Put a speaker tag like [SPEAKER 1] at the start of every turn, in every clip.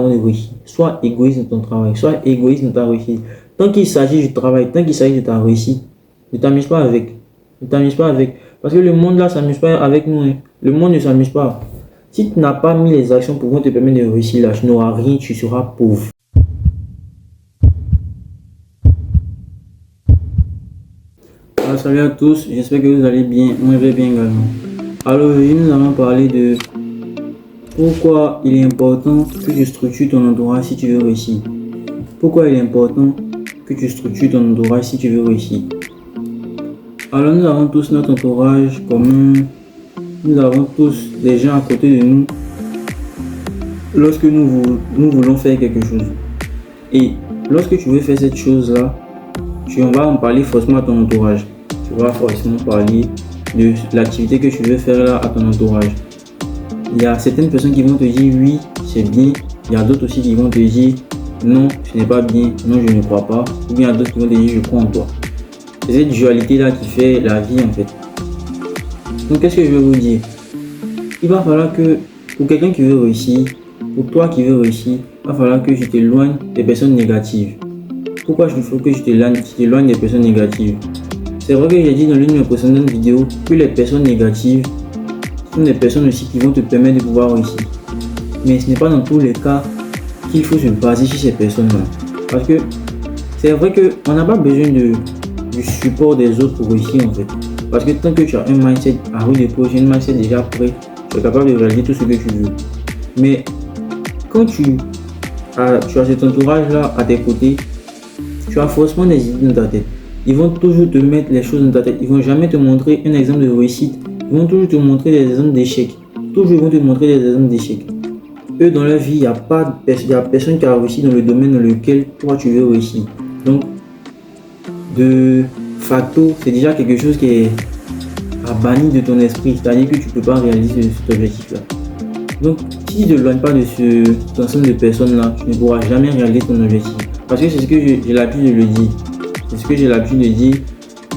[SPEAKER 1] avons de réussite. Sois égoïste dans ton travail, sois égoïste dans ta réussite. Tant qu'il s'agit du travail, tant qu'il s'agit de ta réussite, ne t'amuse pas avec. Ne t'amuse pas avec. Parce que le monde là ne s'amuse pas avec nous. Hein. Le monde ne s'amuse pas. Si tu n'as pas mis les actions pour te permettre de réussir là, tu n'auras rien, tu seras pauvre. Alors, salut à tous, j'espère que vous allez bien. Moi je vais bien également. Alors aujourd'hui nous allons parler de pourquoi il est important que tu structures ton entourage si tu veux réussir. Pourquoi il est important que tu structures ton entourage si tu veux réussir. Alors nous avons tous notre entourage commun. Nous avons tous des gens à côté de nous lorsque nous voulons faire quelque chose. Et lorsque tu veux faire cette chose-là, on va en parler forcément à ton entourage. Tu vas forcément parler de l'activité que tu veux faire là à ton entourage. Il y a certaines personnes qui vont te dire oui, c'est bien. Il y a d'autres aussi qui vont te dire non, ce n'est pas bien, non, je ne crois pas. Ou bien il y a d'autres qui vont te dire je crois en toi. C'est cette dualité-là qui fait la vie en fait. Donc qu'est-ce que je veux vous dire? Il va falloir que pour quelqu'un qui veut réussir, pour toi qui veux réussir, il va falloir que tu t'éloignes des personnes négatives. Pourquoi il faut que tu t'éloignes des personnes négatives? C'est vrai que j'ai dit dans l'une de mes précédentes vidéos que les personnes négatives sont des personnes aussi qui vont te permettre de pouvoir réussir. Mais ce n'est pas dans tous les cas qu'il faut se baser sur ces personnes-là. Parce que c'est vrai qu'on n'a pas besoin du support des autres pour réussir en fait. Parce que tant que tu as un mindset à roue d'épaule, un mindset déjà prêt, tu es capable de réaliser tout ce que tu veux. Mais quand tu as cet entourage-là à tes côtés, tu as forcément des idées dans ta tête. Ils vont toujours te mettre les choses dans ta tête. Ils vont jamais te montrer un exemple de réussite. Ils vont toujours te montrer des exemples d'échecs. Toujours ils vont te montrer des exemples d'échecs. Eux, dans leur vie, il n'y a personne qui a réussi dans le domaine dans lequel toi tu veux réussir. Donc, de facto, c'est déjà quelque chose qui est à bannir de ton esprit. C'est-à-dire que tu ne peux pas réaliser cet objectif-là. Donc, si tu ne t'éloignes pas de cet ensemble de personnes-là, tu ne pourras jamais réaliser ton objectif. Parce que c'est ce que j'ai l'habitude de le dire. C'est ce que j'ai l'habitude de dire.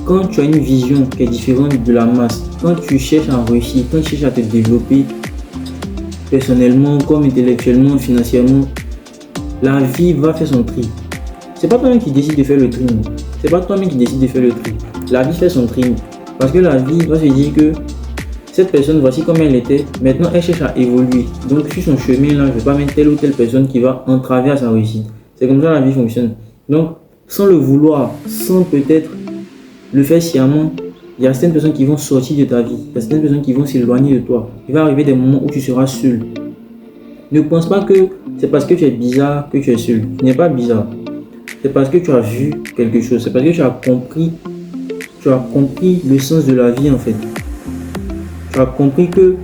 [SPEAKER 1] Quand tu as une vision qui est différente de la masse, quand tu cherches à réussir, quand tu cherches à te développer personnellement, comme intellectuellement, financièrement, la vie va faire son tri. C'est pas toi-même qui décide de faire le tri. C'est pas toi-même qui décide de faire le tri. La vie fait son tri. Parce que la vie va se dire que cette personne, voici comme elle était. Maintenant, elle cherche à évoluer. Donc, sur son chemin là, je ne vais pas mettre telle ou telle personne qui va entraver à sa réussite. C'est comme ça la vie fonctionne. Donc, sans le vouloir, sans peut-être le faire sciemment, il y a certaines personnes qui vont sortir de ta vie. Il y a certaines personnes qui vont s'éloigner de toi. Il va arriver des moments où tu seras seul. Ne pense pas que c'est parce que tu es bizarre que tu es seul. Tu n'es pas bizarre. C'est parce que tu as vu quelque chose. C'est parce que tu as compris le sens de la vie en fait. Tu as compris que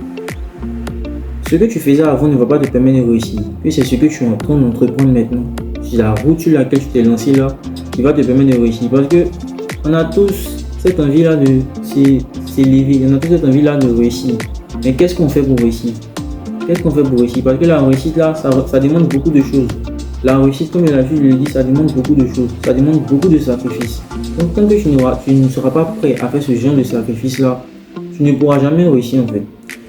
[SPEAKER 1] ce que tu faisais avant ne va pas te permettre de réussir. Que c'est ce que tu es en train d'entreprendre maintenant. C'est la route sur laquelle tu t'es lancé là qui va te permettre de réussir. Parce que on a tous cette envie là de s'élever. On a tous cette envie là de réussir. Mais qu'est-ce qu'on fait pour réussir? Qu'est-ce qu'on fait pour réussir? Parce que la réussite là, ça demande beaucoup de choses. La réussite, comme je le dis, ça demande beaucoup de choses. Ça demande beaucoup de sacrifices. Donc tant que tu ne seras pas prêt à faire ce genre de sacrifice là, tu ne pourras jamais réussir en fait.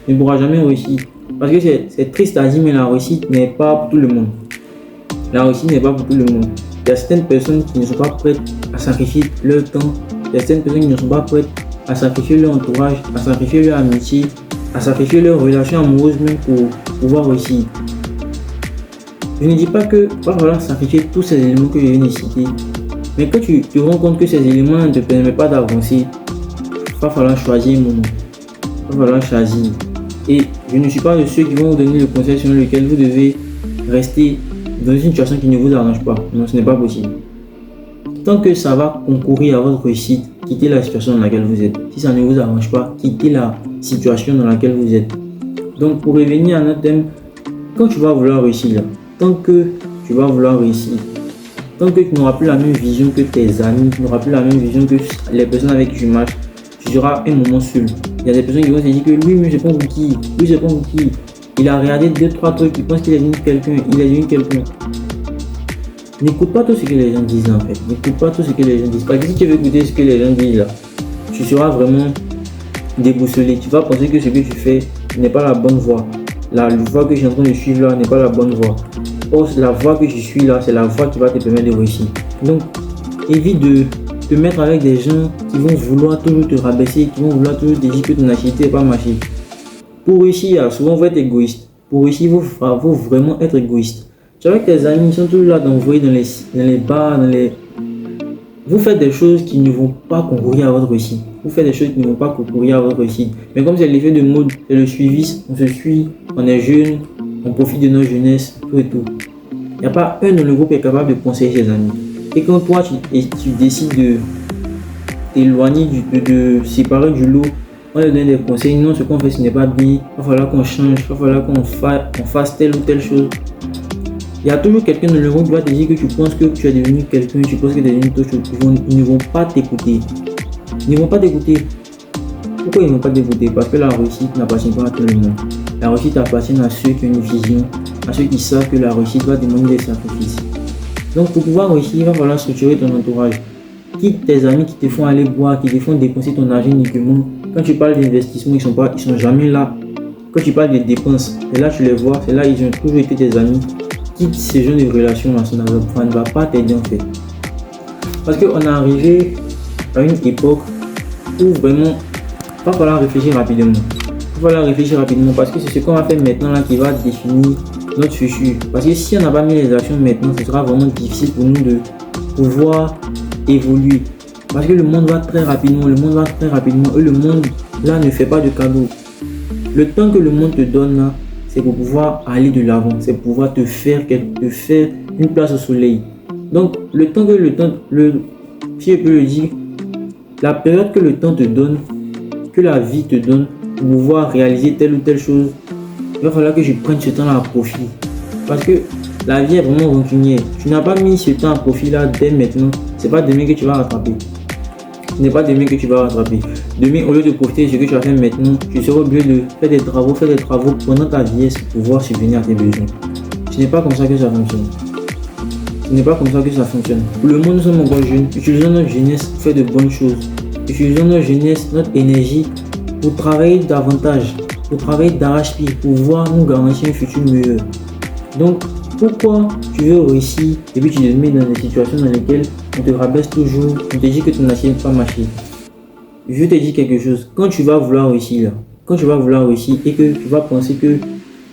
[SPEAKER 1] Tu ne pourras jamais réussir. Parce que c'est triste à dire, mais la réussite n'est pas pour tout le monde. La réussite n'est pas pour tout le monde. Il y a certaines personnes qui ne sont pas prêtes à sacrifier leur temps. Il y a certaines personnes qui ne sont pas prêtes à sacrifier leur entourage, à sacrifier leur amitié, à sacrifier leur relation amoureuse même pour pouvoir réussir. Je ne dis pas que va falloir sacrifier tous ces éléments que je viens de citer. Mais quand tu te rends compte que ces éléments ne te permettent pas d'avancer, il va falloir choisir un moment. Il va falloir choisir. Et je ne suis pas de ceux qui vont vous donner le conseil sur lequel vous devez rester dans une situation qui ne vous arrange pas. Non, ce n'est pas possible. Tant que ça va concourir à votre réussite, quittez la situation dans laquelle vous êtes. Si ça ne vous arrange pas, quittez la situation dans laquelle vous êtes. Donc pour revenir à notre thème, quand tu vas vouloir réussir, tant que tu vas vouloir réussir, tant que tu n'auras plus la même vision que tes amis, tu n'auras plus la même vision que les personnes avec qui tu marches, tu seras un moment seul. Il y a des personnes qui vont se dire que lui, mais je pense qui, lui, je pense qui. Il a regardé 2-3 trucs, il pense qu'il est devenu quelqu'un, il est devenu quelqu'un. N'écoute pas tout ce que les gens disent en fait. N'écoute pas tout ce que les gens disent. Parce que si tu veux écouter ce que les gens disent là, tu seras vraiment déboussolé. Tu vas penser que ce que tu fais n'est pas la bonne voie. La voie que je suis en train de suivre là n'est pas la bonne voie. Or, la voie que je suis là, c'est la voie qui va te permettre de réussir. Donc, évite de te mettre avec des gens qui vont vouloir toujours te rabaisser, qui vont vouloir toujours te dire que ton activité n'est pas marché. Pour réussir, souvent, il faut être égoïste. Pour réussir, il faut vraiment être égoïste. Tu vois que tes amis sont toujours là d'envoyer dans les bars, Vous faites des choses qui ne vont pas concourir à votre réussite. Vous faites des choses qui ne vont pas concourir à votre réussite. Mais comme c'est l'effet de mode, c'est le suivisme, on se suit, on est jeune, on profite de notre jeunesse, tout et tout. Il n'y a pas un dans le groupe qui est capable de conseiller ses amis. Et quand toi, tu décides de t'éloigner, de séparer du lot, on leur donne des conseils. Non, ce qu'on fait, ce n'est pas bien. Il va falloir qu'on change, il va falloir qu'on fasse telle ou telle chose. Il y a toujours quelqu'un dans le groupe qui va te dire que tu penses que tu es devenu quelqu'un, tu penses que tu es devenu autre chose. Ils ne vont pas t'écouter. Ils ne vont pas t'écouter. Pourquoi ils ne vont pas t'écouter? Parce que la réussite n'appartient pas à tout le monde. La réussite appartient à ceux qui ont une vision, à ceux qui savent que la réussite va demander des sacrifices. Donc pour pouvoir réussir, il va falloir structurer ton entourage. Quitte tes amis qui te font aller boire, qui te font dépenser ton argent uniquement. Quand tu parles d'investissement, ils sont jamais là. Quand tu parles de dépenses, c'est là tu les vois, c'est là ils ont toujours été tes amis. Quitte ce genre de relation, ça ne va pas t'aider en fait. Parce qu'on est arrivé à une époque où vraiment, il va falloir réfléchir rapidement. Il va falloir réfléchir rapidement parce que c'est ce qu'on va faire maintenant là qui va définir notre futur. Parce que si on n'a pas mis les actions maintenant, ce sera vraiment difficile pour nous de pouvoir évoluer. Parce que le monde va très rapidement, et le monde là ne fait pas de cadeaux. Le temps que le monde te donne là, c'est pour pouvoir aller de l'avant, c'est pour pouvoir te faire une place au soleil. Donc, si je peux le dire, la période que le temps te donne, que la vie te donne, pour pouvoir réaliser telle ou telle chose, il va falloir que je prenne ce temps-là à profit. Parce que la vie est vraiment rancunière. Tu n'as pas mis ce temps à profit là dès maintenant, c'est pas demain que tu vas rattraper. Ce n'est pas demain que tu vas rattraper. Demain, au lieu de profiter de ce que tu vas faire maintenant, tu seras obligé de faire des travaux pendant ta vieillesse pour pouvoir subvenir à tes besoins. Ce n'est pas comme ça que ça fonctionne. Ce n'est pas comme ça que ça fonctionne. Pour le monde, nous sommes encore jeunes. Utilisons notre jeunesse pour faire de bonnes choses. Utilisons notre jeunesse, notre énergie pour travailler davantage, pour travailler d'arrache-pied, pour pouvoir nous garantir un futur meilleur. Donc, pourquoi tu veux réussir et puis tu te mets dans des situations dans lesquelles on te rabaisse toujours, on te dit que ton assiette n'est pas marché? Je te dis quelque chose, quand tu vas vouloir réussir et que tu vas penser que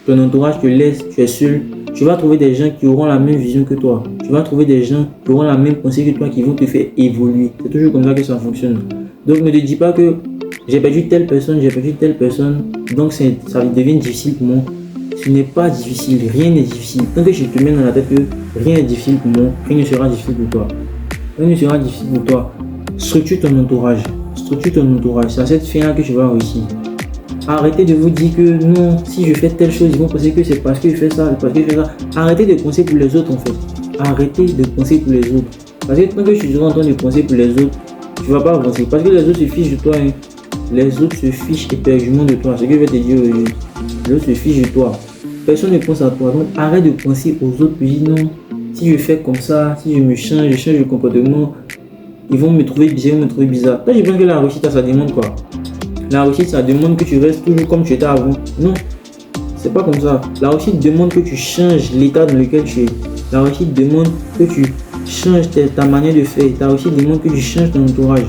[SPEAKER 1] ton entourage te laisse, tu es seul, tu vas trouver des gens qui auront la même vision que toi. Tu vas trouver des gens qui auront la même pensée que toi, qui vont te faire évoluer. C'est toujours comme ça que ça fonctionne. Donc ne te dis pas que j'ai perdu telle personne, donc ça devient difficile pour moi. Ce n'est pas difficile, rien n'est difficile. Tant que je te mets dans la tête que rien n'est difficile pour moi, rien ne sera difficile pour toi. Rien ne sera difficile pour toi. Structure ton entourage. C'est à cette fin-là que tu vas réussir. Arrêtez de vous dire que non, si je fais telle chose, ils vont penser que c'est parce que je fais ça, Arrêtez de penser pour les autres en fait. Arrêtez de penser pour les autres. Parce que tant que tu seras en train de penser pour les autres, tu ne vas pas avancer. Parce que les autres se fichent de toi. Les autres se fichent éperdument de toi. C'est ce que je vais te dire aujourd'hui. Les autres se fichent de toi. Personne ne pense à toi. Donc arrête de penser aux autres. Puis dis non, si je fais comme ça, si je change de comportement, ils vont me trouver bizarre. Toi, je pense que la réussite, ça demande quoi? La réussite, ça demande que tu restes toujours comme tu étais avant. Non, c'est pas comme ça. La réussite demande que tu changes l'état dans lequel tu es. La réussite demande que tu changes ta manière de faire. La réussite demande que tu changes ton entourage.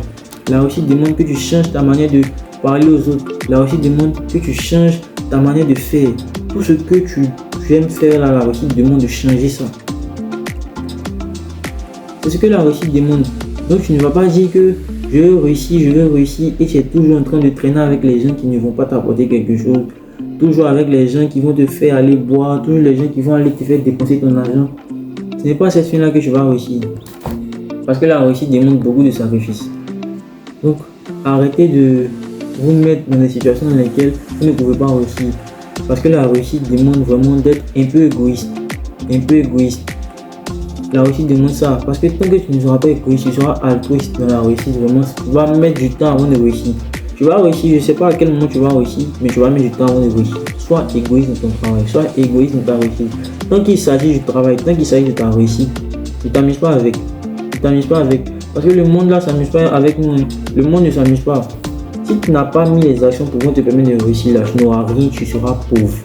[SPEAKER 1] La réussite demande que tu changes ta manière de parler aux autres. La réussite demande que tu changes ta manière de faire. Tout ce que tu aimes faire là, la réussite demande de changer ça. C'est ce que la réussite demande. Donc tu ne vas pas dire que je veux réussir et tu es toujours en train de traîner avec les gens qui ne vont pas t'apporter quelque chose. Toujours avec les gens qui vont te faire aller boire, toujours les gens qui vont aller te faire dépenser ton argent. Ce n'est pas cette fin-là que tu vas réussir. Parce que la réussite demande beaucoup de sacrifices. Donc arrêtez de vous mettre dans des situations dans lesquelles vous ne pouvez pas réussir. Parce que la réussite demande vraiment d'être un peu égoïste. La réussite demande ça. Parce que tant que tu ne seras pas égoïste, tu seras altruiste dans la réussite. Vraiment, tu vas mettre du temps avant de réussir. Tu vas réussir, je ne sais pas à quel moment tu vas réussir, mais tu vas mettre du temps avant de réussir. Sois égoïste dans ton travail, sois égoïste dans ta réussite. Tant qu'il s'agit du travail, tant qu'il s'agit de ta réussite, ne t'amuse pas avec. Parce que le monde là ne s'amuse pas avec nous. Le monde ne s'amuse pas. Si tu n'as pas mis les actions pour te permettre de réussir là, tu n'auras rien, tu seras pauvre.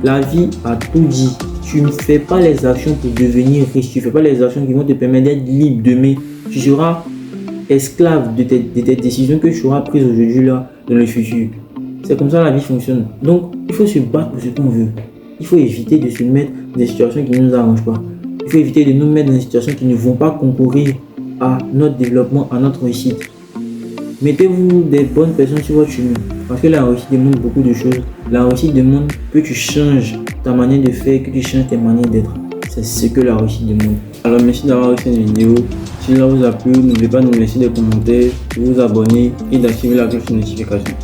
[SPEAKER 1] La vie a tout dit. tu ne fais pas les actions pour devenir riche, tu ne fais pas les actions qui vont te permettre d'être libre demain, tu seras esclave de tes décisions que tu auras prises aujourd'hui là dans le futur. C'est comme ça la vie fonctionne. Donc, il faut se battre pour ce qu'on veut. Il faut éviter de se mettre dans des situations qui ne nous arrangent pas. Il faut éviter de nous mettre dans des situations qui ne vont pas concourir à notre développement, à notre réussite. Mettez-vous des bonnes personnes sur votre chemin. Parce que la réussite demande beaucoup de choses. La réussite demande que tu changes ta manière de faire, que tu changes tes manières d'être. C'est ce que la réussite demande. Alors merci d'avoir vu cette vidéo. Si ça vous a plu, n'oubliez pas de nous laisser des commentaires, de vous abonner et d'activer la cloche de notification.